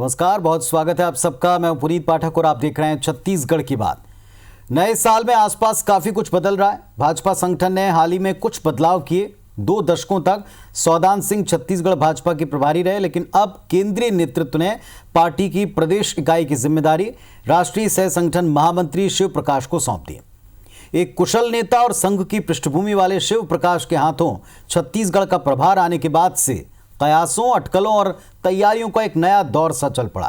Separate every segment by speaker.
Speaker 1: नमस्कार, बहुत स्वागत है आप सबका। मैं पुनीत पाठक और आप देख रहे हैं छत्तीसगढ़ की बात। नए साल में आसपास काफी कुछ बदल रहा है। भाजपा संगठन ने हाल ही में कुछ बदलाव किए। 2 दशकों तक सौदान सिंह छत्तीसगढ़ भाजपा के प्रभारी रहे, लेकिन अब केंद्रीय नेतृत्व ने पार्टी की प्रदेश इकाई की जिम्मेदारी राष्ट्रीय सह संगठन महामंत्री शिव प्रकाश को सौंप दी। एक कुशल नेता और संघ की पृष्ठभूमि वाले शिव प्रकाश के हाथों छत्तीसगढ़ का प्रभार आने के बाद से कयासों, अटकलों और तैयारियों का एक नया दौर सा चल पड़ा।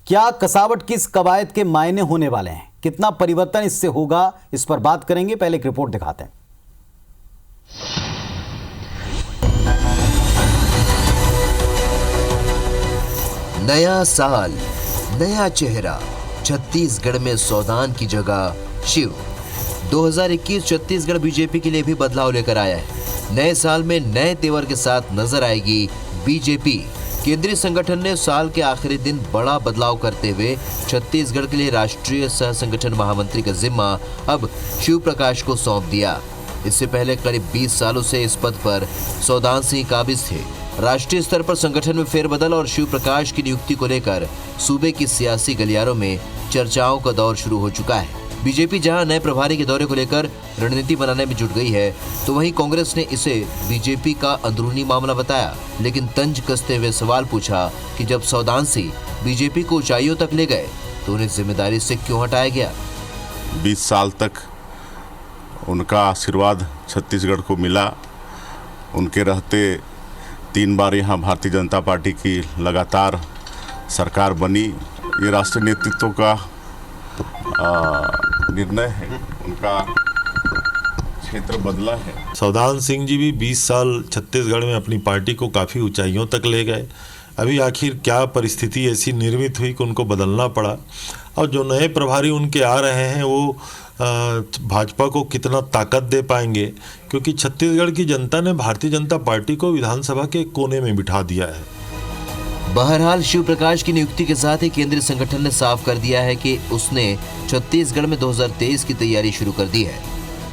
Speaker 1: क्या कसावट की इस कवायद के मायने होने वाले हैं, कितना परिवर्तन इससे होगा, इस पर बात करेंगे। पहले एक रिपोर्ट दिखाते हैं।
Speaker 2: नया साल, नया चेहरा, छत्तीसगढ़ में सौदान की जगह शिव। 2021 छत्तीसगढ़ बीजेपी के लिए भी बदलाव लेकर आया है। नए साल में नए तेवर के साथ नजर आएगी बीजेपी। केंद्रीय संगठन ने साल के आखिरी दिन बड़ा बदलाव करते हुए छत्तीसगढ़ के लिए राष्ट्रीय सह संगठन महामंत्री का जिम्मा अब शिव प्रकाश को सौंप दिया। इससे पहले करीब 20 सालों से इस पद पर सौदान सिंह काबिज थे। राष्ट्रीय स्तर पर संगठन में फेरबदल और शिव प्रकाश की नियुक्ति को लेकर सूबे की सियासी गलियारों में चर्चाओं का दौर शुरू हो चुका है। बीजेपी जहां नए प्रभारी के दौरे को लेकर रणनीति बनाने में जुट गई है, तो वहीं कांग्रेस ने इसे बीजेपी का अंदरूनी मामला बताया, लेकिन तंज कसते हुए सवाल पूछा कि जब सौदान सिंह बीजेपी को ऊंचाइयों तक ले गए तो उन्हें जिम्मेदारी से क्यों हटाया गया।
Speaker 3: 20 साल तक उनका आशीर्वाद छत्तीसगढ़ को मिला। उनके रहते 3 बार यहाँ भारतीय जनता पार्टी की लगातार सरकार बनी। ये राष्ट्रीय नेतृत्व का निर्णय है, उनका क्षेत्र बदला है।
Speaker 4: सौदान सिंह जी भी 20 साल छत्तीसगढ़ में अपनी पार्टी को काफ़ी ऊंचाइयों तक ले गए। अभी आखिर क्या परिस्थिति ऐसी निर्मित हुई कि उनको बदलना पड़ा, और जो नए प्रभारी उनके आ रहे हैं वो भाजपा को कितना ताकत दे पाएंगे, क्योंकि छत्तीसगढ़ की जनता ने भारतीय जनता पार्टी को विधानसभा के कोने में बिठा दिया है।
Speaker 2: बहरहाल शिव प्रकाश की नियुक्ति के साथ ही केंद्रीय संगठन ने साफ कर दिया है कि उसने छत्तीसगढ़ में 2023 की तैयारी शुरू कर दी है।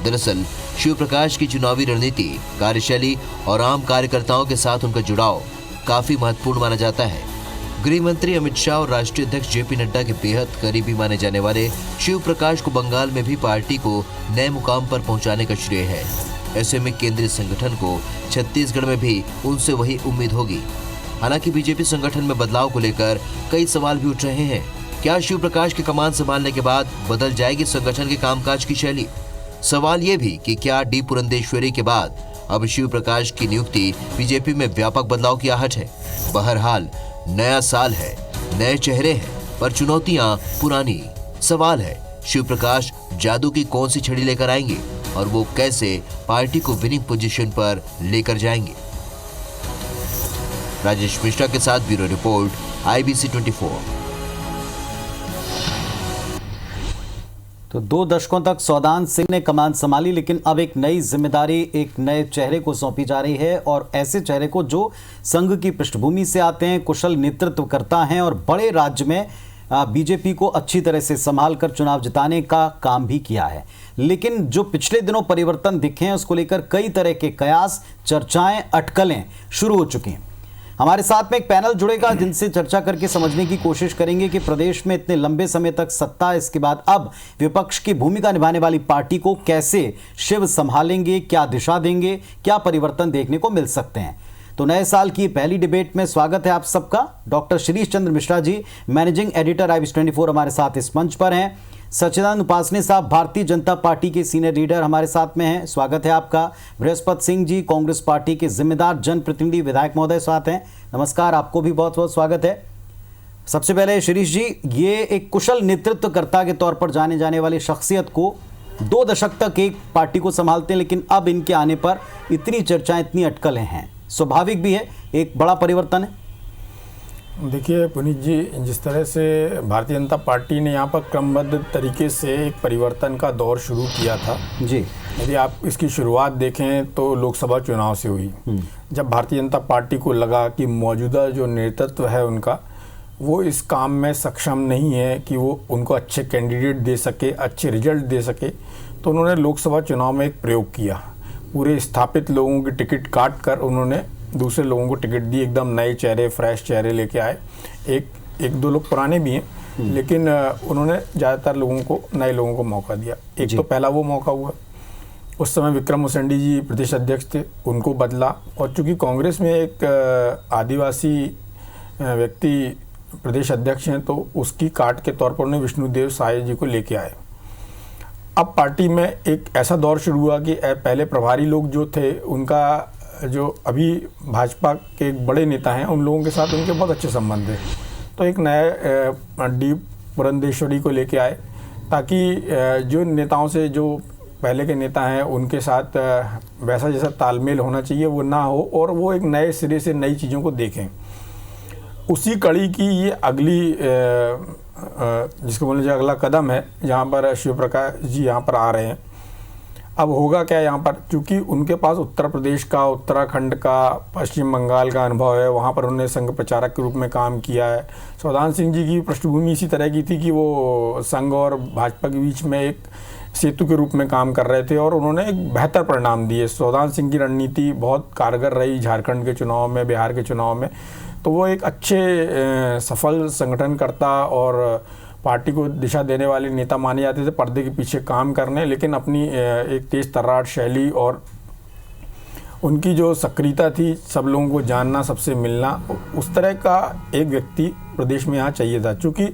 Speaker 2: दरअसल शिव प्रकाश की चुनावी रणनीति, कार्यशैली और आम कार्यकर्ताओं के साथ उनका जुड़ाव काफी महत्वपूर्ण माना जाता है। गृह मंत्री अमित शाह और राष्ट्रीय अध्यक्ष जेपी नड्डा के बेहद करीबी माने जाने वाले शिव प्रकाश को बंगाल में भी पार्टी को नए मुकाम पर पहुंचाने का श्रेय है। ऐसे में केंद्रीय संगठन को छत्तीसगढ़ में भी उनसे वही उम्मीद होगी। हालांकि बीजेपी संगठन में बदलाव को लेकर कई सवाल भी उठ रहे हैं। क्या शिव प्रकाश की कमान संभालने के बाद बदल जाएगी संगठन के कामकाज की शैली? सवाल ये भी कि क्या डी पुरंदेश्वरी के बाद अब शिव प्रकाश की नियुक्ति बीजेपी में व्यापक बदलाव की आहट है। बहरहाल नया साल है, नए चेहरे हैं, पर चुनौतियां पुरानी। सवाल है शिव प्रकाश जादू की कौन सी छड़ी लेकर आएंगे और वो कैसे पार्टी को विनिंग पोजीशन पर लेकर जाएंगे। राजेश मिश्रा के साथ ब्यूरो रिपोर्ट, IBC 24।
Speaker 1: तो 2 दशकों तक सौदान सिंह ने कमान संभाली, लेकिन अब एक नई जिम्मेदारी एक नए चेहरे को सौंपी जा रही है, और ऐसे चेहरे को जो संघ की पृष्ठभूमि से आते हैं, कुशल नेतृत्व करता है और बड़े राज्य में बीजेपी को अच्छी तरह से संभाल कर चुनाव जिताने का काम भी किया है। लेकिन जो पिछले दिनों परिवर्तन दिखे हैं, उसको लेकर कई तरह के कयास, चर्चाएं, अटकलें शुरू हो चुकी हैं। हमारे साथ में एक पैनल जुड़ेगा जिनसे चर्चा करके समझने की कोशिश करेंगे कि प्रदेश में इतने लंबे समय तक सत्ता, इसके बाद अब विपक्ष की भूमिका निभाने वाली पार्टी को कैसे शिव संभालेंगे, क्या दिशा देंगे, क्या परिवर्तन देखने को मिल सकते हैं। तो नए साल की पहली डिबेट में स्वागत है आप सबका। Doctor Shirish Chandra Mishra ji, managing editor IBC 24, हमारे साथ इस मंच पर हैं। सच्चिदानंद उपासने साहब, भारतीय जनता पार्टी के सीनियर लीडर, हमारे साथ में हैं, स्वागत है आपका। बृहस्पति सिंह जी, कांग्रेस पार्टी के जिम्मेदार जनप्रतिनिधि, विधायक महोदय साथ हैं, नमस्कार, आपको भी बहुत बहुत स्वागत है। सबसे पहले शिरीष जी, ये एक कुशल नेतृत्वकर्ता के तौर पर जाने जाने वाली शख्सियत को 2 दशक तक एक पार्टी को संभालते हैं, लेकिन अब इनके आने पर इतनी चर्चाएं, इतनी अटकलें हैं, स्वाभाविक भी है, एक बड़ा परिवर्तन है।
Speaker 5: देखिए पुनीत जी, जिस तरह से भारतीय जनता पार्टी ने यहाँ पर क्रमबद्ध तरीके से एक परिवर्तन का दौर शुरू किया था जी, यदि आप इसकी शुरुआत देखें तो लोकसभा चुनाव से हुई, जब भारतीय जनता पार्टी को लगा कि मौजूदा जो नेतृत्व है उनका, वो इस काम में सक्षम नहीं है कि वो उनको अच्छे कैंडिडेट दे सके, अच्छे रिजल्ट दे सके, तो उन्होंने लोकसभा चुनाव में एक प्रयोग किया। पूरे स्थापित लोगों की टिकट काट कर उन्होंने दूसरे लोगों को टिकट दी, एकदम नए चेहरे, फ्रेश चेहरे लेके आए। एक दो लोग पुराने भी हैं, लेकिन उन्होंने ज़्यादातर लोगों को, नए लोगों को मौका दिया। एक तो पहला वो मौका हुआ, उस समय विक्रम उसेंडी जी प्रदेश अध्यक्ष थे, उनको बदला। और चूंकि कांग्रेस में एक आदिवासी व्यक्ति प्रदेश अध्यक्ष हैं, तो उसकी काट के तौर पर उन्हें विष्णुदेव साय जी को लेके आए। अब पार्टी में एक ऐसा दौर शुरू हुआ कि पहले प्रभारी लोग जो थे, उनका जो अभी भाजपा के एक बड़े नेता हैं, उन लोगों के साथ उनके बहुत अच्छे संबंध थे। तो एक नया डी पुरंदेश्वरी को लेके आए, ताकि जो नेताओं से, जो पहले के नेता हैं, उनके साथ वैसा जैसा तालमेल होना चाहिए वो ना हो, और वो एक नए सिरे से नई चीज़ों को देखें। उसी कड़ी की ये अगली जिसको बोलने अगला कदम है, जहाँ पर शिव प्रकाश जी यहाँ पर आ रहे हैं। अब होगा क्या यहाँ पर, चूँकि उनके पास उत्तर प्रदेश का, उत्तराखंड का, पश्चिम बंगाल का अनुभव है, वहाँ पर उन्होंने संघ प्रचारक के रूप में काम किया है। सौदान सिंह जी की पृष्ठभूमि इसी तरह की थी कि वो संघ और भाजपा के बीच में एक सेतु के रूप में काम कर रहे थे, और उन्होंने एक बेहतर परिणाम दिए। सौदान सिंह की रणनीति बहुत कारगर रही झारखंड के चुनाव में, बिहार के चुनाव में। तो वो एक अच्छे सफल संगठनकर्ता और पार्टी को दिशा देने वाले नेता माने जाते थे, पर्दे के पीछे काम करने, लेकिन अपनी एक तेज तर्रार शैली और उनकी जो सक्रियता थी, सब लोगों को जानना, सबसे मिलना, उस तरह का एक व्यक्ति प्रदेश में यहाँ चाहिए था। क्योंकि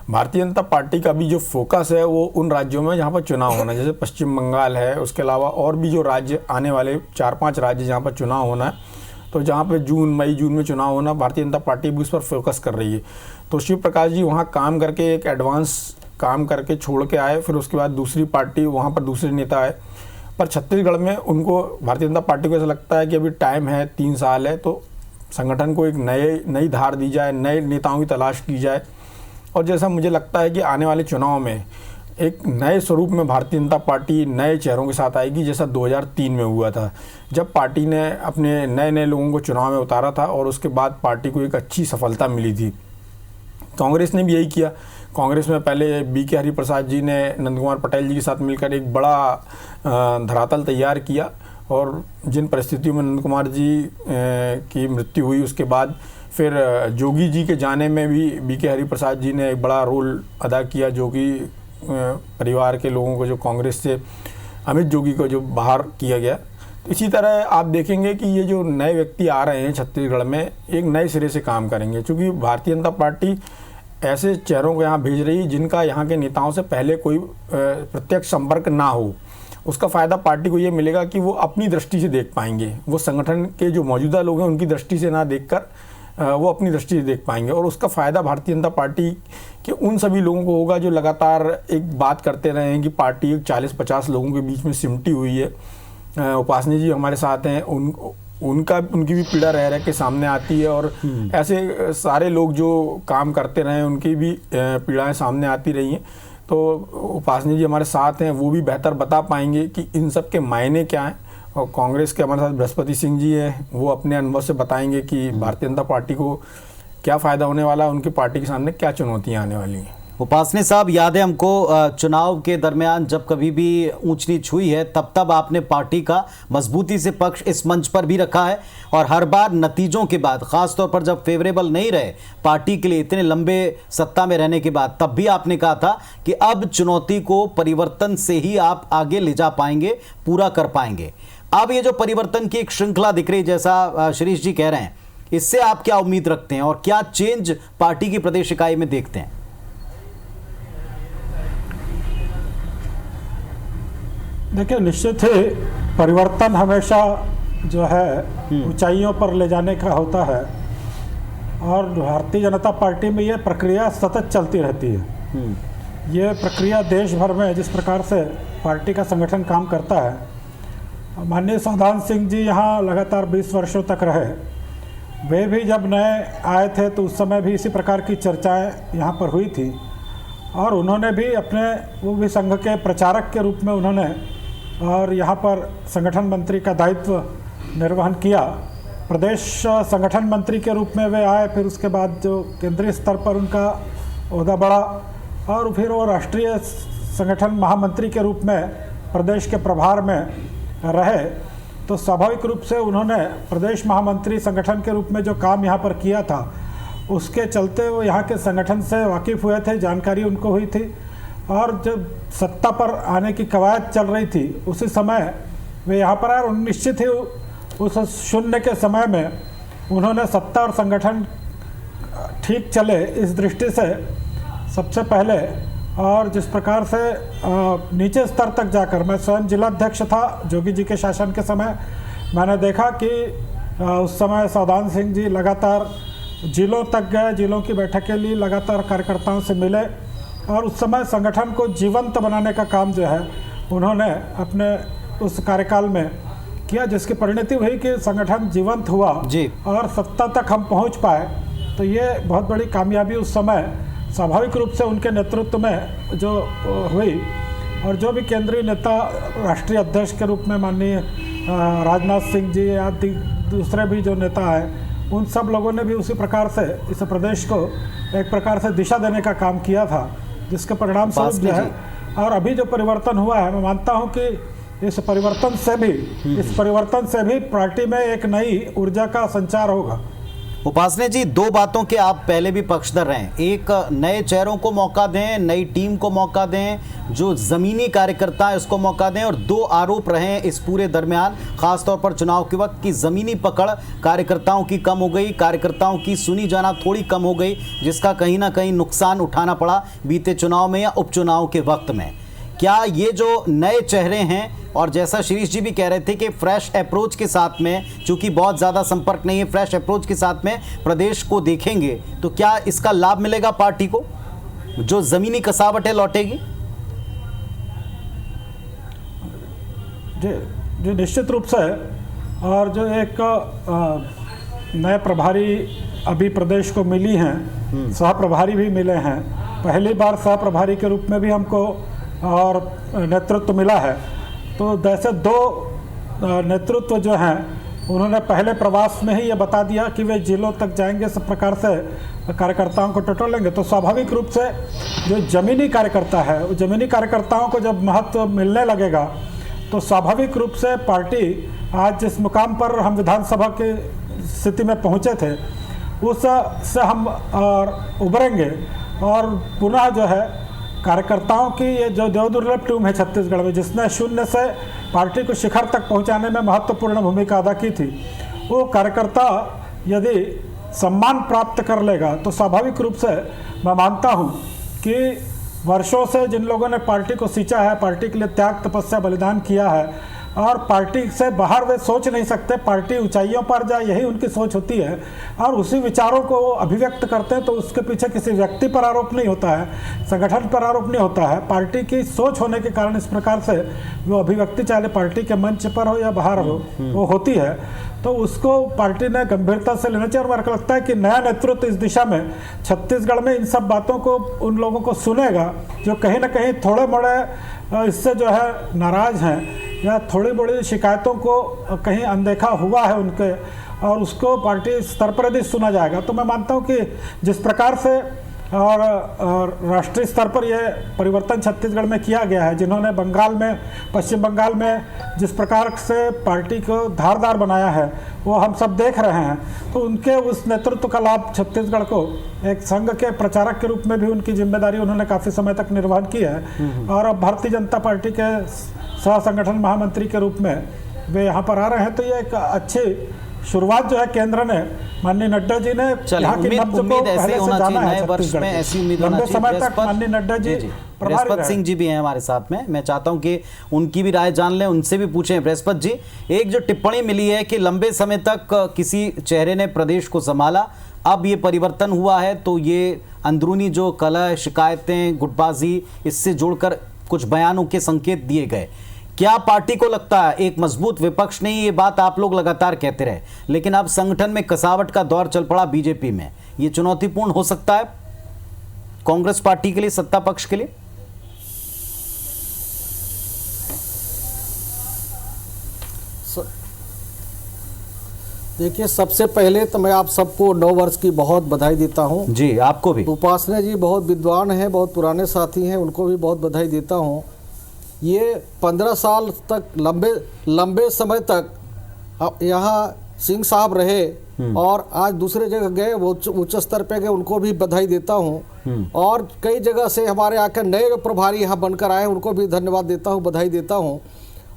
Speaker 5: भारतीय जनता पार्टी का भी जो फोकस है वो उन राज्यों में जहाँ पर चुनाव होना है, जैसे पश्चिम बंगाल है, उसके अलावा और भी जो राज्य आने वाले 4-5 राज्य जहाँ पर चुनाव होना है, तो जहाँ पे मई जून में चुनाव होना, भारतीय जनता पार्टी भी उस पर फोकस कर रही है। तो शिव प्रकाश जी वहाँ काम करके, एक एडवांस काम करके छोड़ के आए, फिर उसके बाद दूसरी पार्टी, वहाँ पर दूसरे नेता आए। पर छत्तीसगढ़ में उनको, भारतीय जनता पार्टी को ऐसा लगता है कि अभी टाइम है, 3 साल है, तो संगठन को एक नई धार दी जाए, नए नेताओं की तलाश की जाए। और जैसा मुझे लगता है कि आने वाले चुनाव में एक नए स्वरूप में भारतीय जनता पार्टी नए चेहरों के साथ आएगी, जैसा 2003 में हुआ था, जब पार्टी ने अपने नए लोगों को चुनाव में उतारा था, और उसके बाद पार्टी को एक अच्छी सफलता मिली थी। कांग्रेस ने भी यही किया। कांग्रेस में पहले बीके हरिप्रसाद जी ने नंद कुमार पटेल जी के साथ मिलकर एक बड़ा धरातल तैयार किया, और जिन परिस्थितियों में नंद कुमार जी की मृत्यु हुई, उसके बाद फिर जोगी जी के जाने में भी बीके हरिप्रसाद जी ने एक बड़ा रोल अदा किया। जोगी परिवार के लोगों को, जो कांग्रेस से अमित जोगी को जो बाहर किया गया। इसी तरह आप देखेंगे कि ये जो नए व्यक्ति आ रहे हैं छत्तीसगढ़ में, एक नए सिरे से काम करेंगे, क्योंकि भारतीय जनता पार्टी ऐसे चेहरों को यहाँ भेज रही है जिनका यहाँ के नेताओं से पहले कोई प्रत्यक्ष संपर्क ना हो। उसका फ़ायदा पार्टी को ये मिलेगा कि वो अपनी दृष्टि से देख पाएंगे, वो संगठन के जो मौजूदा लोग हैं उनकी दृष्टि से ना देखकर वो अपनी दृष्टि से देख पाएंगे। और उसका फ़ायदा भारतीय जनता पार्टी के उन सभी लोगों को होगा जो लगातार एक बात करते रहे हैं कि पार्टी 40-50 लोगों के बीच में सिमटी हुई है। उपासनी जी हमारे साथ हैं, उनकी भी पीड़ा रह के सामने आती है, और ऐसे सारे लोग जो काम करते रहे हैं उनकी भी पीड़ाएं सामने आती रही हैं। तो उपासनी जी हमारे साथ हैं, वो भी बेहतर बता पाएंगे कि इन सब के मायने क्या हैं। और कांग्रेस के हमारे साथ बृहस्पति सिंह जी हैं, वो अपने अनुभव से बताएंगे कि भारतीय जनता पार्टी को क्या फ़ायदा होने वाला है, उनकी पार्टी के सामने क्या चुनौतियाँ आने वाली हैं।
Speaker 1: उपासनी साहब, याद है हमको चुनाव के दरमियान जब कभी भी ऊंच नीच हुई है, तब आपने पार्टी का मजबूती से पक्ष इस मंच पर भी रखा है, और हर बार नतीजों के बाद, खासतौर पर जब फेवरेबल नहीं रहे पार्टी के लिए इतने लंबे सत्ता में रहने के बाद, तब भी आपने कहा था कि अब चुनौती को परिवर्तन से ही आप आगे ले जा पाएंगे, पूरा कर पाएंगे। अब ये जो परिवर्तन की एक श्रृंखला दिख रही, जैसा शिरीष जी कह रहे हैं, इससे आप क्या उम्मीद रखते हैं और क्या चेंज पार्टी की प्रदेश इकाई में देखते हैं?
Speaker 6: देखिए, निश्चित ही परिवर्तन हमेशा जो है ऊंचाइयों पर ले जाने का होता है, और भारतीय जनता पार्टी में ये प्रक्रिया सतत चलती रहती है। ये प्रक्रिया देश भर में जिस प्रकार से पार्टी का संगठन काम करता है, माननीय सौदान सिंह जी यहाँ लगातार 20 वर्षों तक रहे। वे भी जब नए आए थे तो उस समय भी इसी प्रकार की चर्चाएं यहाँ पर हुई थी, और उन्होंने भी वो भी संघ के प्रचारक के रूप में उन्होंने और यहाँ पर संगठन मंत्री का दायित्व निर्वहन किया। प्रदेश संगठन मंत्री के रूप में वे आए, फिर उसके बाद जो केंद्रीय स्तर पर उनका ओहदा बढ़ा, और फिर वो राष्ट्रीय संगठन महामंत्री के रूप में प्रदेश के प्रभार में रहे। तो स्वाभाविक रूप से उन्होंने प्रदेश महामंत्री संगठन के रूप में जो काम यहाँ पर किया था उसके चलते वो यहाँ के संगठन से वाकिफ़ हुए थे, जानकारी उनको हुई थी। और जब सत्ता पर आने की कवायद चल रही थी उसी समय वे यहाँ पर आए। निश्चित ही उस शून्य के समय में उन्होंने सत्ता और संगठन ठीक चले इस दृष्टि से सबसे पहले, और जिस प्रकार से नीचे स्तर तक जाकर, मैं स्वयं जिलाध्यक्ष था जोगी जी के शासन के समय, मैंने देखा कि उस समय सौदान सिंह जी लगातार जिलों तक गए, जिलों की बैठक के लिए लगातार कार्यकर्ताओं से मिले और उस समय संगठन को जीवंत बनाने का काम जो है उन्होंने अपने उस कार्यकाल में किया, जिसकी परिणति हुई कि संगठन जीवंत हुआ
Speaker 1: जी।
Speaker 6: और सत्ता तक हम पहुंच पाए। तो ये बहुत बड़ी कामयाबी उस समय स्वाभाविक रूप से उनके नेतृत्व में जो हुई। और जो भी केंद्रीय नेता, राष्ट्रीय अध्यक्ष के रूप में माननीय राजनाथ सिंह जी या दूसरे भी जो नेता हैं, उन सब लोगों ने भी उसी प्रकार से इस प्रदेश को एक प्रकार से दिशा देने का काम किया था, जिसके परिणाम स्वरूप जो है और अभी जो परिवर्तन हुआ है, मैं मानता हूँ कि इस परिवर्तन से भी पार्टी में एक नई ऊर्जा का संचार होगा।
Speaker 1: उपासने जी, दो बातों के आप पहले भी पक्षधर हैं। एक, नए चेहरों को मौका दें, नई टीम को मौका दें, जो ज़मीनी कार्यकर्ता है उसको मौका दें। और दो आरोप रहे इस पूरे दरमियान, खासतौर पर चुनाव के वक्त, की ज़मीनी पकड़ कार्यकर्ताओं की कम हो गई, कार्यकर्ताओं की सुनी जाना थोड़ी कम हो गई, जिसका कहीं ना कहीं नुकसान उठाना पड़ा बीते चुनाव में या उपचुनाव के वक्त में। क्या ये जो नए चेहरे हैं, और जैसा शिरीष जी भी कह रहे थे कि फ्रेश अप्रोच के साथ में, चूंकि बहुत ज़्यादा संपर्क नहीं है, फ्रेश अप्रोच के साथ में प्रदेश को देखेंगे, तो क्या इसका लाभ मिलेगा पार्टी को, जो ज़मीनी कसावटें लौटेगी?
Speaker 6: जी निश्चित रूप से। और जो एक नए प्रभारी अभी प्रदेश को मिली हैं, सह प्रभारी भी मिले हैं, पहली बार सह प्रभारी के रूप में भी हमको और नेतृत्व मिला है। तो जैसे दो नेतृत्व जो हैं उन्होंने पहले प्रवास में ही ये बता दिया कि वे जिलों तक जाएंगे, सब प्रकार से कार्यकर्ताओं को टटोलेंगे। तो स्वाभाविक रूप से जो ज़मीनी कार्यकर्ता है, उस ज़मीनी कार्यकर्ताओं को जब महत्व मिलने लगेगा तो स्वाभाविक रूप से पार्टी आज जिस मुकाम पर हम विधानसभा की स्थिति में पहुँचे थे उससे हम उभरेंगे और पुनः जो है कार्यकर्ताओं की ये जो देवदुर्लभ टीम है छत्तीसगढ़ में, जिसने शून्य से पार्टी को शिखर तक पहुंचाने में महत्वपूर्ण भूमिका अदा की थी, वो कार्यकर्ता यदि सम्मान प्राप्त कर लेगा तो स्वाभाविक रूप से मैं मानता हूं कि वर्षों से जिन लोगों ने पार्टी को सींचा है, पार्टी के लिए त्याग, तपस्या, बलिदान किया है और पार्टी से बाहर वे सोच नहीं सकते, पार्टी ऊंचाइयों पर जाए, यही उनकी सोच होती है और उसी विचारों को वो अभिव्यक्त करते हैं। तो उसके पीछे किसी व्यक्ति पर आरोप नहीं होता है, संगठन पर आरोप नहीं होता है, पार्टी की सोच होने के कारण इस प्रकार से वो अभिव्यक्ति चाहे पार्टी के मंच पर हो या बाहर हो वो होती है। तो उसको पार्टी ने गंभीरता से लेना चाहिए और मेरे को लगता है कि नया नेतृत्व इस दिशा में छत्तीसगढ़ में इन सब बातों को, उन लोगों को सुनेगा जो कहीं ना कहीं थोड़े बड़े इससे जो है नाराज़ हैं या थोड़ी बड़ी शिकायतों को कहीं अनदेखा हुआ है उनके, और उसको पार्टी स्तर पर यदि सुना जाएगा तो मैं मानता हूँ कि जिस प्रकार से और राष्ट्रीय स्तर पर यह परिवर्तन छत्तीसगढ़ में किया गया है, जिन्होंने बंगाल में, पश्चिम बंगाल में जिस प्रकार से पार्टी को धारदार बनाया है वो हम सब देख रहे हैं। तो उनके उस नेतृत्व का लाभ छत्तीसगढ़ को एक संघ के प्रचारक के रूप में भी उनकी जिम्मेदारी उन्होंने काफ़ी समय तक निर्वहन की है और अब भारतीय जनता पार्टी के सह संगठन महामंत्री के रूप में वे यहाँ पर आ रहे हैं। तो ये एक अच्छी शुरुआत जो है केंद्र ने, माननीय नड्डा जी ने यहाँ की नब्ज को पहले से जाना है छत्तीसगढ़ में,
Speaker 1: ऐसी उम्मीद होना चाहिए।
Speaker 6: समय तक माननीय नड्डा जी
Speaker 1: बृहस्पत सिंह जी भी हैं हमारे साथ में, मैं चाहता हूं कि उनकी भी राय जान लें, उनसे भी पूछें। बृहस्पत जी, एक जो टिप्पणी मिली है कि लंबे समय तक किसी चेहरे ने प्रदेश को संभाला, अब ये परिवर्तन हुआ है तो ये अंदरूनी जो कलह, शिकायतें, गुटबाजी, इससे जोड़कर कुछ बयानों के संकेत दिए गए। क्या पार्टी को लगता है, एक मजबूत विपक्ष नहीं, ये बात आप लोग लगातार कहते रहे, लेकिन अब संगठन में कसावट का दौर चल पड़ा बीजेपी में, ये चुनौतीपूर्ण हो सकता है कांग्रेस पार्टी के लिए, सत्ता पक्ष के लिए?
Speaker 7: देखिए, सबसे पहले तो मैं आप सबको 9 वर्ष की बहुत बधाई देता हूं।
Speaker 1: जी, आपको भी।
Speaker 7: उपासना जी बहुत विद्वान हैं, बहुत पुराने साथी हैं, उनको भी बहुत बधाई देता हूं। ये 15 साल तक लंबे समय तक यहाँ सिंह साहब रहे और आज दूसरे जगह गए, वो उच्च स्तर पे गए, उनको भी बधाई देता हूँ। और कई जगह से हमारे आकर नए जो प्रभारी यहाँ बनकर आए उनको भी धन्यवाद देता हूँ, बधाई देता हूँ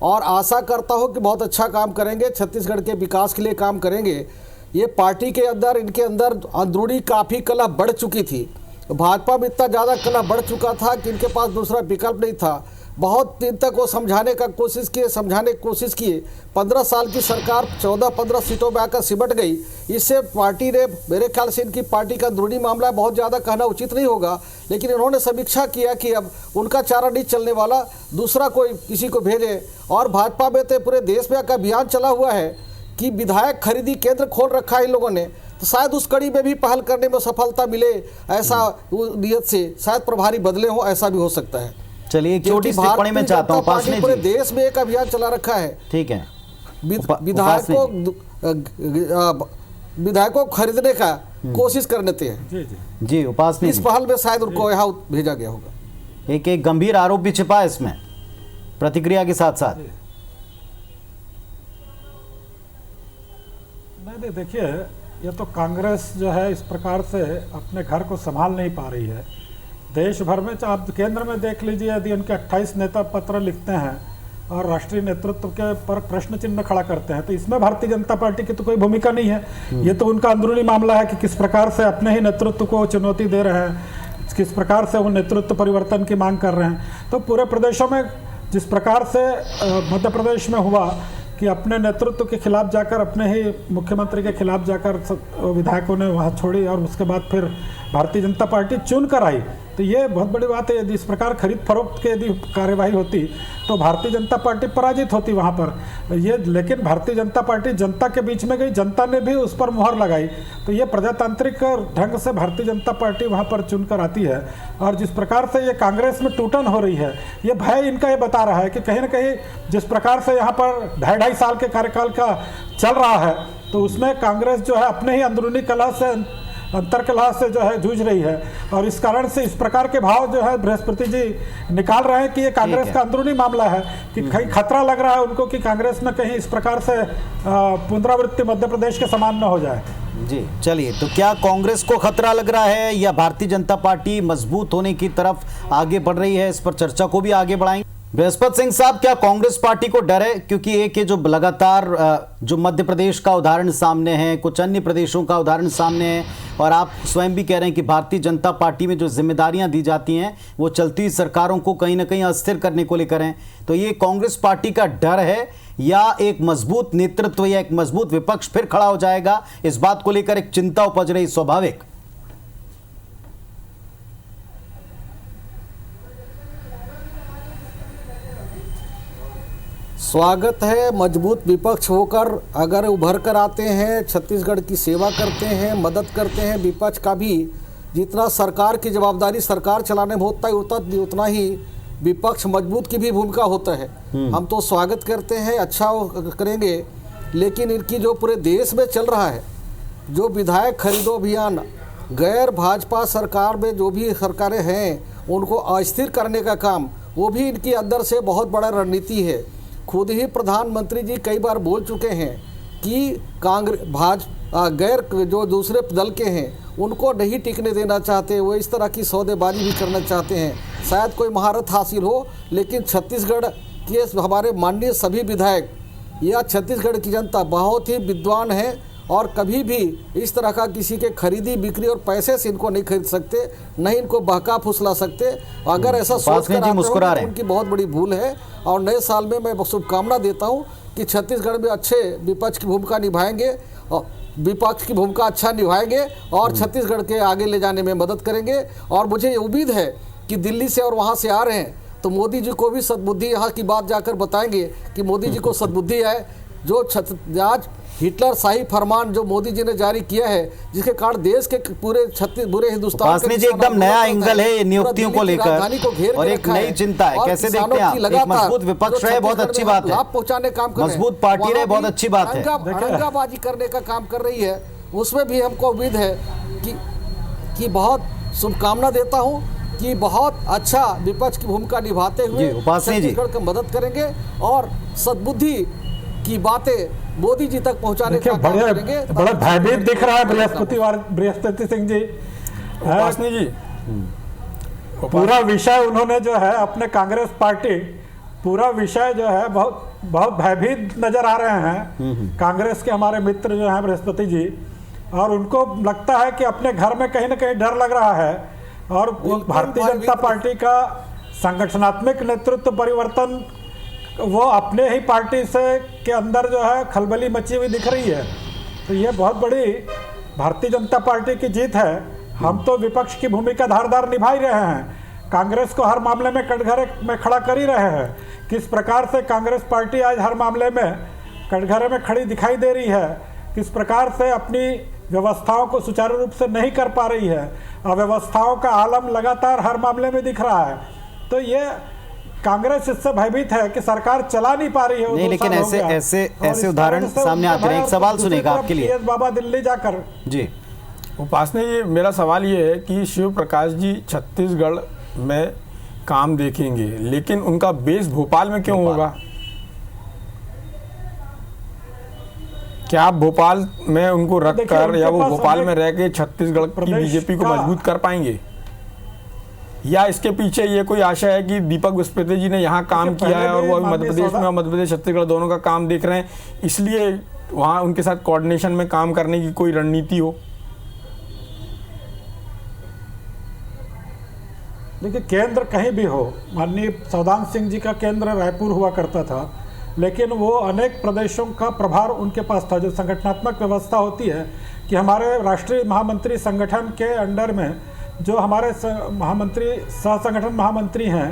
Speaker 7: और आशा करता हूँ कि बहुत अच्छा काम करेंगे, छत्तीसगढ़ के विकास के लिए काम करेंगे। ये पार्टी के अंदर, इनके अंदर अंदरूनी काफ़ी कलह बढ़ चुकी थी। भाजपा में इतना ज़्यादा कलह बढ़ चुका था कि इनके पास दूसरा विकल्प नहीं था। बहुत दिन तक वो समझाने की कोशिश किए। 15 साल की सरकार 14-15 सीटों में आकर सिमट गई। इससे पार्टी ने, मेरे ख्याल से इनकी पार्टी का अंदरूनी मामला बहुत ज़्यादा कहना उचित नहीं होगा, लेकिन इन्होंने समीक्षा किया कि अब उनका चारा नहीं चलने वाला, दूसरा कोई किसी को भेजे। और भाजपा में तो पूरे देश में का अभियान चला हुआ है कि विधायक खरीदी केंद्र खोल रखा है इन लोगों ने, तो शायद उस कड़ी में भी पहल करने में सफलता मिले। ऐसा नियत से शायद प्रभारी बदले हो, ऐसा भी हो सकता है।
Speaker 1: चलिए एक छोटी टिप्पणी में चाहता हूँ, पासने
Speaker 7: पूरे देश में एक अभियान चला रखा है।
Speaker 1: ठीक है,
Speaker 7: विधायकों को खरीदने का कोशिश करते हैं
Speaker 1: जी उपासनी
Speaker 7: इस पहल में शायद उनको यहाँ भेजा गया होगा।
Speaker 1: एक गंभीर आरोप भी छिपा है इसमें, प्रतिक्रिया के साथ साथ।
Speaker 6: नहीं, देखिए, ये तो कांग्रेस जो है इस प्रकार से अपने घर को संभाल नहीं पा रही है। देश भर में आप केंद्र में देख लीजिए, यदि उनके 28 नेता पत्र लिखते हैं और राष्ट्रीय नेतृत्व के पर प्रश्न चिन्ह खड़ा करते हैं, तो इसमें भारतीय जनता पार्टी की तो कोई भूमिका नहीं है। ये तो उनका अंदरूनी मामला है कि किस प्रकार से अपने ही नेतृत्व को चुनौती दे रहे हैं, किस प्रकार से वो नेतृत्व परिवर्तन की मांग कर रहे हैं। तो पूरे प्रदेशों में जिस प्रकार से मध्य प्रदेश में हुआ कि अपने नेतृत्व के खिलाफ जाकर, अपने ही मुख्यमंत्री के खिलाफ जाकर विधायकों ने वहाँ छोड़ी और उसके बाद फिर भारतीय जनता पार्टी चुन कर आई, तो ये बहुत बड़ी बात है। यदि इस प्रकार खरीद फरोख्त की यदि कार्यवाही होती तो भारतीय जनता पार्टी पराजित होती वहाँ पर। ये लेकिन भारतीय जनता पार्टी जनता के बीच में गई, जनता ने भी उस पर मुहर लगाई, तो ये प्रजातांत्रिक ढंग से भारतीय जनता पार्टी वहाँ पर चुनकर आती है। और जिस प्रकार से ये कांग्रेस में टूटन हो रही है, ये भय इनका ये बता रहा है कि कहीं ना कहीं जिस प्रकार से यहाँ पर 2.5 साल के कार्यकाल का चल रहा है, तो उसमें कांग्रेस जो है अपने ही अंदरूनी कलह से, अंतरकलह से जो है जूझ रही है। और इस कारण से इस प्रकार के भाव जो है बृहस्पति जी निकाल रहे हैं कि ये कांग्रेस का अंदरूनी मामला है, कि कहीं खतरा लग रहा है उनको कि कांग्रेस में कहीं इस प्रकार से पुनरावृत्ति मध्य प्रदेश के समान न हो जाए।
Speaker 1: जी चलिए, तो क्या कांग्रेस को खतरा लग रहा है या भारतीय जनता पार्टी मजबूत होने की तरफ आगे बढ़ रही है, इस पर चर्चा को भी आगे बढ़ाएंगे। बृहस्पति सिंह साहब, क्या कांग्रेस पार्टी को डर है? क्योंकि एक ये जो लगातार जो मध्य प्रदेश का उदाहरण सामने है, कुछ अन्य प्रदेशों का उदाहरण सामने है, और आप स्वयं भी कह रहे हैं कि भारतीय जनता पार्टी में जो जिम्मेदारियां दी जाती हैं वो चलती सरकारों को कहीं ना कहीं अस्थिर करने को लेकर हैं, तो ये कांग्रेस पार्टी का डर है या एक मजबूत नेतृत्व या एक मजबूत विपक्ष फिर खड़ा हो जाएगा, इस बात को लेकर एक चिंता उपज रही स्वाभाविक?
Speaker 7: स्वागत है। मजबूत विपक्ष होकर अगर उभर कर आते हैं, छत्तीसगढ़ की सेवा करते हैं, मदद करते हैं। विपक्ष का भी जितना सरकार की जवाबदारी सरकार चलाने में होता है उतना ही विपक्ष मजबूत की भी भूमिका होता है। हम तो स्वागत करते हैं, अच्छा करेंगे, लेकिन इनकी जो पूरे देश में चल रहा है, जो विधायक खरीदो अभियान, गैर भाजपा सरकार में जो भी सरकारें हैं उनको अस्थिर करने का काम, वो भी इनकी अंदर से बहुत बड़ा रणनीति है। खुद ही प्रधानमंत्री जी कई बार बोल चुके हैं कि गैर जो दूसरे दल के हैं उनको नहीं टिकने देना चाहते, वो इस तरह की सौदेबाजी भी करना चाहते हैं। शायद कोई महारत हासिल हो, लेकिन छत्तीसगढ़ के हमारे माननीय सभी विधायक या छत्तीसगढ़ की जनता बहुत ही विद्वान है और कभी भी इस तरह का किसी के खरीदी बिक्री और पैसे से इनको नहीं खरीद सकते, नहीं इनको बहका फुसला सकते। अगर ऐसा सोच कर आते हो तो उनकी बहुत बड़ी भूल है। और नए साल में मैं शुभकामना देता हूं कि छत्तीसगढ़ में अच्छे विपक्ष की भूमिका निभाएंगे और विपक्ष की भूमिका अच्छा निभाएंगे और छत्तीसगढ़ के आगे ले जाने में मदद करेंगे। और मुझे उम्मीद है कि दिल्ली से और वहाँ से आ रहे हैं तो मोदी जी को भी सद्बुद्धि, यहाँ की बात जाकर बताएंगे कि मोदी जी को सद्बुद्धि है। जो आज हिटलर शाही फरमान जो मोदी जी ने जारी किया है, जिसके कारण देश के पूरे हिंदुस्तान
Speaker 1: के जी एकदम नया एंगल है नियुक्तियों को लेकर और एक नई चिंता है। कैसे देखते हैं आप? एक मजबूत विपक्ष रहे, बहुत अच्छी बात है,
Speaker 7: लाभ पहुंचाने काम कर रहे हैं,
Speaker 1: मजबूत पार्टी रहे, बहुत अच्छी बात है,
Speaker 7: अड़ंगाबाजी करने का काम कर रही है, उसमें भी हमको उम्मीद है कि बहुत शुभकामना देता हूँ कि बहुत अच्छा विपक्ष की भूमिका निभाते हुए छत्तीसगढ़ की मदद करेंगे और सद्बुद्धि की बातें मोदी जी तक पहुंचाने का काम करेंगे।
Speaker 6: बड़ा भयभीत दिख रहा है बृहस्पति सिंह जी।
Speaker 5: उपासनी जी,
Speaker 6: पूरा विषय उन्होंने जो है अपने कांग्रेस पार्टी, पूरा विषय जो है बहुत बहुत भयभीत नजर आ रहे हैं कांग्रेस के हमारे मित्र जो हैं बृहस्पति जी, और उनको लगता है कि अपने घर में कहीं ना कहीं डर लग रहा है, और भारतीय जनता पार्टी का संगठनात्मक नेतृत्व परिवर्तन वो अपने ही पार्टी से के अंदर जो है खलबली मची हुई दिख रही है। तो ये बहुत बड़ी भारतीय जनता पार्टी की जीत है। हम तो विपक्ष की भूमिका धारदार निभा ही रहे हैं, कांग्रेस को हर मामले में कटघरे में खड़ा कर ही रहे हैं। किस प्रकार से कांग्रेस पार्टी आज हर मामले में कटघरे में खड़ी दिखाई दे रही है, किस प्रकार से अपनी व्यवस्थाओं को सुचारू रूप से नहीं कर पा रही है, अव्यवस्थाओं का आलम लगातार हर मामले में दिख रहा है। तो ये कांग्रेस इससे भयभीत है कि सरकार चला नहीं पा रही है।
Speaker 1: नहीं, लेकिन ऐसे उदाहरण सामने आते हैं। एक सवाल सुनेगा आपके लिए
Speaker 6: बाबा दिल्ली जाकर
Speaker 1: जी।
Speaker 5: उपासना जी, मेरा सवाल ये है कि शिव प्रकाश जी छत्तीसगढ़ में काम देखेंगे, लेकिन उनका बेस भोपाल में क्यों होगा? क्या आप भोपाल में उनको रख कर या वो भोपाल में रह के छत्तीसगढ़ की बीजेपी को मजबूत कर पाएंगे, या इसके पीछे ये कोई आशा है कि दीपक बृहस्पति जी ने यहाँ काम किया है और वो मध्य प्रदेश में और मध्य प्रदेश छत्तीसगढ़ दोनों का काम देख रहे हैं, इसलिए वहाँ उनके साथ कोऑर्डिनेशन में काम करने की कोई रणनीति हो?
Speaker 6: देखिए, केंद्र कहीं भी हो, माननीय सौदान सिंह जी का केंद्र रायपुर हुआ करता था, लेकिन वो अनेक प्रदेशों का प्रभार उनके पास था। जो संगठनात्मक व्यवस्था होती है कि हमारे राष्ट्रीय महामंत्री संगठन के अंडर में जो हमारे महामंत्री सह संगठन महामंत्री हैं,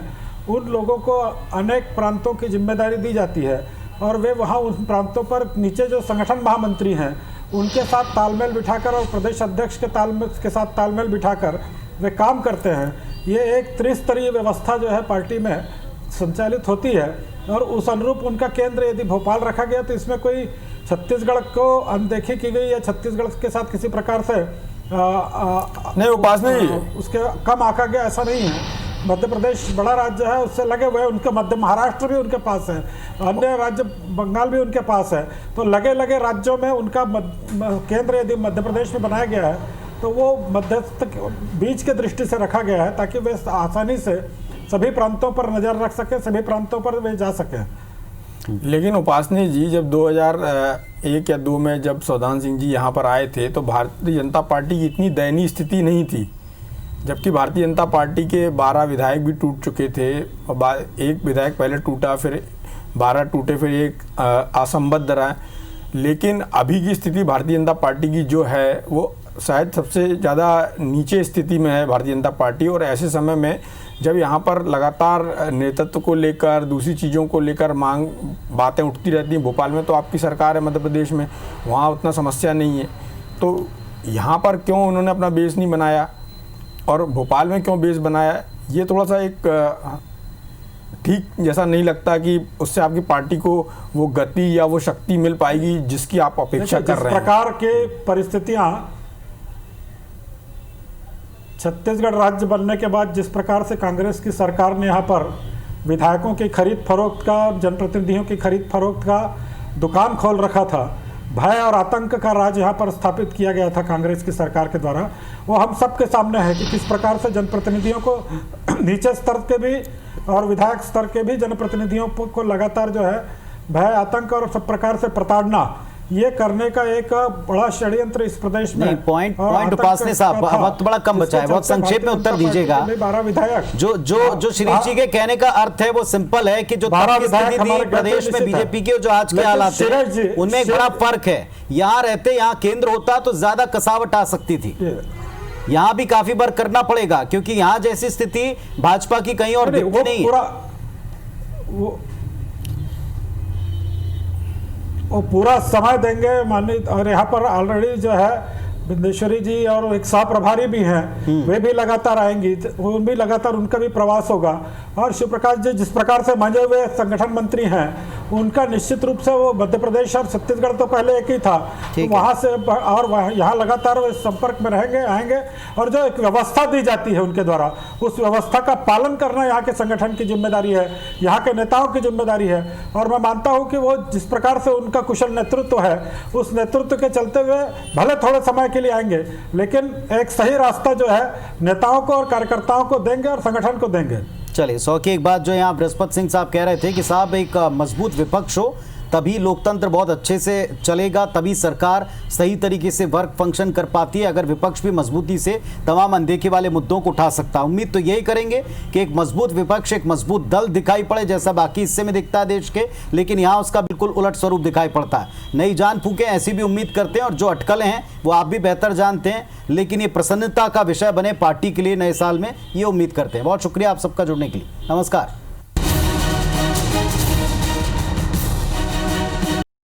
Speaker 6: उन लोगों को अनेक प्रांतों की जिम्मेदारी दी जाती है, और वे वहाँ उन प्रांतों पर नीचे जो संगठन महामंत्री हैं उनके साथ तालमेल बिठाकर और प्रदेश अध्यक्ष के साथ तालमेल बिठाकर वे काम करते हैं। ये एक त्रिस्तरीय व्यवस्था जो है पार्टी में संचालित होती है, और उस अनुरूप उनका केंद्र यदि भोपाल रखा गया तो इसमें कोई छत्तीसगढ़ को अनदेखी की गई या छत्तीसगढ़ के साथ किसी प्रकार से
Speaker 5: नहीं उपासना जी,
Speaker 6: उसके कम आका गया, ऐसा नहीं है। मध्य प्रदेश बड़ा राज्य है, उससे लगे हुए उनके मध्य महाराष्ट्र भी उनके पास है, अन्य राज्य बंगाल भी उनके पास है। तो लगे लगे राज्यों में उनका केंद्र यदि मध्य प्रदेश में बनाया गया है तो वो मध्यस्थ बीच के दृष्टि से रखा गया है, ताकि वे आसानी से सभी प्रांतों पर नज़र रख सकें, सभी प्रांतों पर वे जा सकें।
Speaker 5: लेकिन उपासनी जी, जब 2001 या 2 में जब सौदान सिंह जी यहाँ पर आए थे तो भारतीय जनता पार्टी की इतनी दयनीय स्थिति नहीं थी, जबकि भारतीय जनता पार्टी के 12 विधायक भी टूट चुके थे, और एक विधायक पहले टूटा, फिर 12 टूटे, फिर एक असंबद्ध रहा। लेकिन अभी की स्थिति भारतीय जनता पार्टी की जो है वो शायद सबसे ज़्यादा नीचे स्थिति में है भारतीय जनता पार्टी। और ऐसे समय में जब यहाँ पर लगातार नेतृत्व को लेकर, दूसरी चीज़ों को लेकर बातें उठती रहती हैं, भोपाल में तो आपकी सरकार है, मध्य प्रदेश में वहाँ उतना समस्या नहीं है, तो यहाँ पर क्यों उन्होंने अपना बेस नहीं बनाया और भोपाल में क्यों बेस बनाया? ये थोड़ा सा एक ठीक जैसा नहीं लगता कि उससे आपकी पार्टी को वो गति या वो शक्ति मिल पाएगी जिसकी आप अपेक्षा कर रहे हैं।
Speaker 6: जिस प्रकार के परिस्थितियां छत्तीसगढ़ राज्य बनने के बाद जिस प्रकार से कांग्रेस की सरकार ने यहाँ पर विधायकों की खरीद फरोख्त का, जनप्रतिनिधियों की खरीद फरोख्त का दुकान खोल रखा था, भय और आतंक का राज यहाँ पर स्थापित किया गया था कांग्रेस की सरकार के द्वारा, वो हम सबके सामने है कि किस प्रकार से जनप्रतिनिधियों को नीचे स्तर के भी और विधायक स्तर के भी जनप्रतिनिधियों को लगातार जो है भय, आतंक और सब प्रकार से प्रताड़ना, ये करने का एक बड़ा षड्यंत्र इस प्रदेश में।
Speaker 1: नहीं, पॉइंट उपासने साहब, वक्त बड़ा कम बचा है, बहुत संक्षेप में उत्तर दीजिएगा।
Speaker 6: 12 विधायक
Speaker 1: जो श्री जी के कहने का अर्थ है वो सिंपल है कि जो स्थिति थी प्रदेश में बीजेपी के, जो आज के हालात हैं उनमें एक बड़ा फर्क है। यहाँ रहते, यहाँ केंद्र होता तो ज्यादा कसावट आ सकती थी, यहाँ भी काफी बार करना पड़ेगा, क्योंकि यहाँ जैसी स्थिति भाजपा की कहीं और दिखती नहीं
Speaker 6: वो पूरा समय देंगे माननीय। और यहाँ पर ऑलरेडी जो है बिंदेश्वरी जी और एक सह प्रभारी भी हैं, वे भी लगातार आएंगी, वो भी लगातार उनका भी प्रवास होगा। और शिव प्रकाश जी जिस प्रकार से मंजे हुए संगठन मंत्री हैं, उनका निश्चित रूप से वो मध्य प्रदेश और छत्तीसगढ़ तो पहले एक ही था, तो वहाँ से और यहाँ लगातार वो संपर्क में रहेंगे, आएंगे, और जो एक व्यवस्था दी जाती है उनके द्वारा, उस व्यवस्था का पालन करना यहाँ के संगठन की जिम्मेदारी है, यहाँ के नेताओं की जिम्मेदारी है। और मैं मानता हूँ कि वो जिस प्रकार से उनका कुशल नेतृत्व है, उस नेतृत्व के चलते हुए भले थोड़े समय के लिए आएंगे, लेकिन एक सही रास्ता जो है नेताओं को और कार्यकर्ताओं को देंगे और संगठन को देंगे।
Speaker 1: चलिए, 100 की एक बात जो यहाँ बृहस्पति सिंह साहब कह रहे थे कि साहब एक मजबूत विपक्ष हो तभी लोकतंत्र बहुत अच्छे से चलेगा, तभी सरकार सही तरीके से वर्क फंक्शन कर पाती है, अगर विपक्ष भी मजबूती से तमाम अनदेखे वाले मुद्दों को उठा सकता है। उम्मीद तो यही करेंगे कि एक मजबूत विपक्ष, एक मजबूत दल दिखाई पड़े जैसा बाकी हिस्से में दिखता है देश के, लेकिन यहाँ उसका बिल्कुल उलट स्वरूप दिखाई पड़ता है। नई जान फूके ऐसी भी उम्मीद करते हैं, और जो अटकलें हैं वो आप भी बेहतर जानते हैं, लेकिन ये प्रसन्नता का विषय बने पार्टी के लिए नए साल में, ये उम्मीद करते हैं। बहुत शुक्रिया आप सबका जुड़ने के लिए। नमस्कार।